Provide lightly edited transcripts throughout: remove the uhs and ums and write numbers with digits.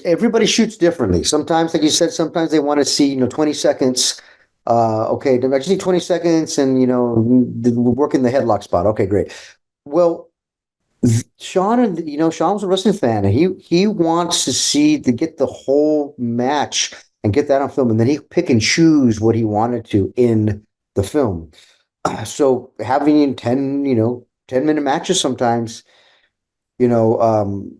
everybody shoots differently. Sometimes, like you said, sometimes they want to see, 20 seconds. Okay, I just need 20 seconds and, we're working the headlock spot. Okay, great. Well, Sean and Sean was a wrestling fan, and he wants to get the whole match and get that on film, and then he pick and choose what he wanted to in the film. So having 10-minute matches sometimes, you know,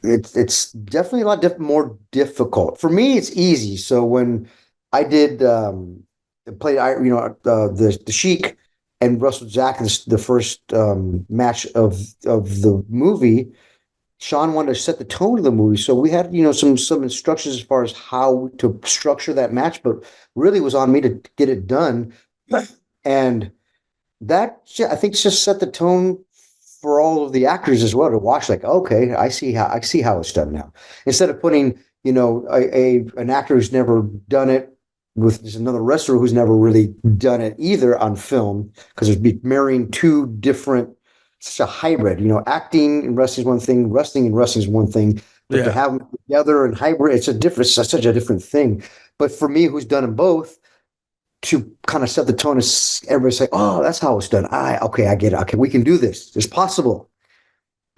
it's definitely a lot more difficult. For me, it's easy. So when I did play, the Sheik and wrestled Zac in the first match of the movie. Sean wanted to set the tone of the movie, so we had some instructions as far as how to structure that match, but really was on me to get it done, and that I think just set the tone for all of the actors as well to watch. Like, okay, I see how it's done now. Instead of putting an actor who's never done it with just another wrestler who's never really done it either on film, because it'd be marrying two different. It's a hybrid. Acting and wrestling is one thing, wrestling and wrestling is one thing, but to Yeah. have them together and hybrid, it's such a different thing. But for me, who's done them both, to kind of set the tone, is everybody's like, oh, that's how it's done. Okay, I get it. Okay, we can do this. It's possible.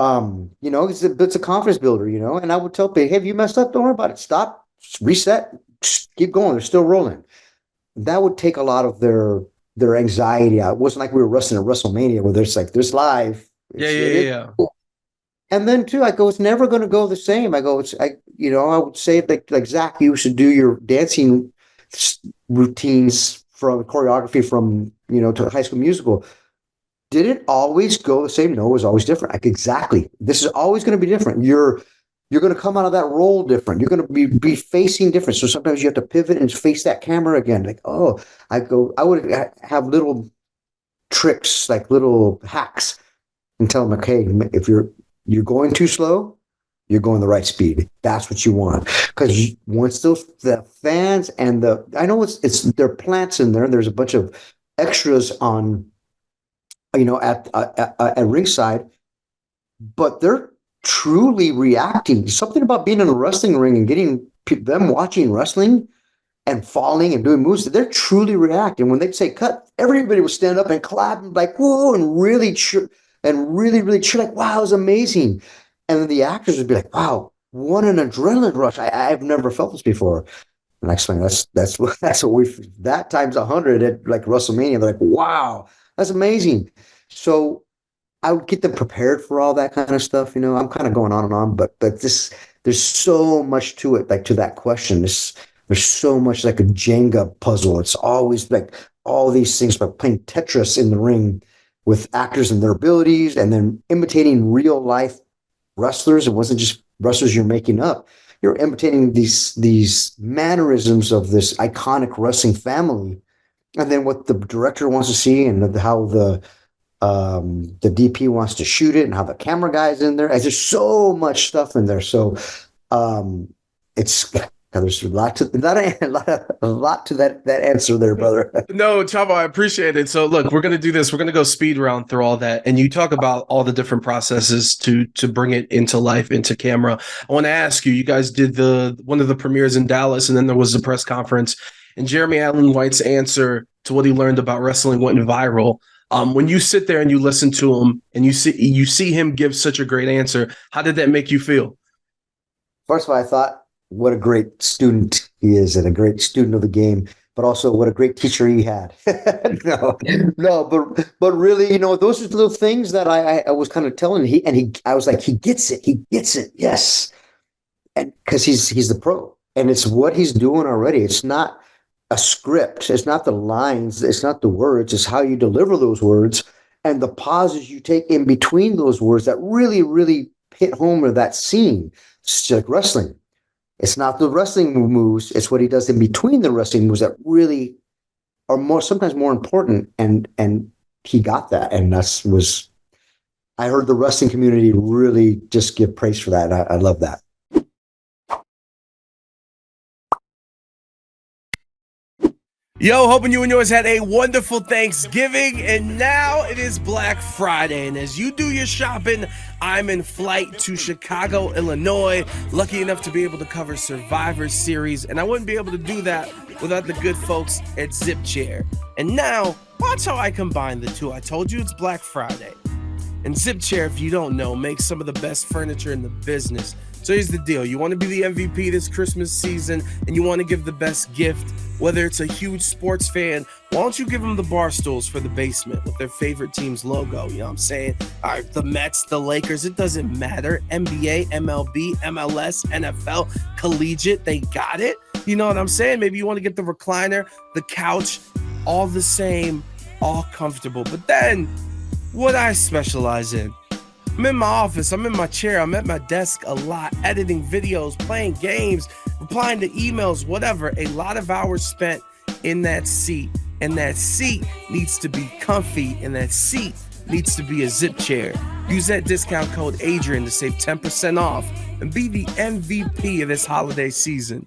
It's a confidence builder, and I would tell people, hey, if you messed up, don't worry about it. Stop, reset, just keep going. They're still rolling. That would take a lot of their anxiety out. It wasn't like we were wrestling at WrestleMania where there's like, there's live. Yeah, It yeah, is. yeah, And then too, I go, it's never going to go the same. I would say like Zach, you should do your dancing routines from choreography from, to High School Musical. Did it always go the same? No, it was always different. Like, exactly. This is always going to be different. You're going to come out of that role different. You're going to be facing different. So sometimes you have to pivot and face that camera again. Like, oh, I would have little tricks, like little hacks, and tell them, okay, if you're going too slow, you're going the right speed. That's what you want. Because once the fans and I know it's there are plants in there. There's a bunch of extras on, at ringside, but they're truly reacting. Something about being in a wrestling ring and getting them watching wrestling and falling and doing moves, they're truly reacting. When they'd say cut, everybody would stand up and clap and like, whoa, and really cheer and really, really cheer, like, wow, it was amazing. And then the actors would be like, wow, what an adrenaline rush. I've never felt this before. And I explained that's what that times 100 at like WrestleMania. They're like, wow, that's amazing. So I would get them prepared for all that kind of stuff. I'm kind of going on and on, but there's so much to it, like to that question. There's so much like a Jenga puzzle. It's always like all these things about playing Tetris in the ring with actors and their abilities, and then imitating real life wrestlers. It wasn't just wrestlers you're making up. You're imitating these mannerisms of this iconic wrestling family, and then what the director wants to see, and how the DP wants to shoot it, and how the camera guy's in there. And there's so much stuff in there. So it's there's a lot to that answer there, brother. No, Chavo, I appreciate it. So look, we're gonna do this. We're gonna go speed round through all that, and you talk about all the different processes to bring it into life, into camera. I want to ask you. You guys did one of the premieres in Dallas, and then there was the press conference. And Jeremy Allen White's answer to what he learned about wrestling went viral. When you sit there and you listen to him, and you see him give such a great answer, how did that make you feel? First of all, I thought what a great student he is, and a great student of the game, but also what a great teacher he had. No, no, but really, those are the little things that I was kind of telling I was like, he gets it, yes, and because he's the pro, and it's what he's doing already. It's not a script, it's not the lines, it's not the words, it's how you deliver those words and the pauses you take in between those words that really, really hit home with that scene. It's like wrestling. It's not the wrestling moves, it's what he does in between the wrestling moves that really are sometimes more important. And he got that. And I heard the wrestling community really just give praise for that. I love that. Yo, hoping you and yours had a wonderful Thanksgiving, and now it is Black Friday. And as you do your shopping, I'm in flight to Chicago, Illinois, lucky enough to be able to cover Survivor Series, and I wouldn't be able to do that without the good folks at Zip Chair. And now, watch how I combine the two. I told you it's Black Friday. And Zip Chair, if you don't know, makes some of the best furniture in the business. So here's the deal. You want to be the MVP this Christmas season, and you want to give the best gift, whether it's a huge sports fan, why don't you give them the bar stools for the basement with their favorite team's logo? You know what I'm saying? All right, the Mets, the Lakers, it doesn't matter. NBA, MLB, MLS, NFL, collegiate, they got it. You know what I'm saying? Maybe you want to get the recliner, the couch, all the same, all comfortable. But then, what I specialize in, I'm in my office, I'm in my chair, I'm at my desk a lot, editing videos, playing games, replying to emails, whatever. A lot of hours spent in that seat. And that seat needs to be comfy, and that seat needs to be a Zip Chair. Use that discount code Adrian to save 10% off and be the MVP of this holiday season.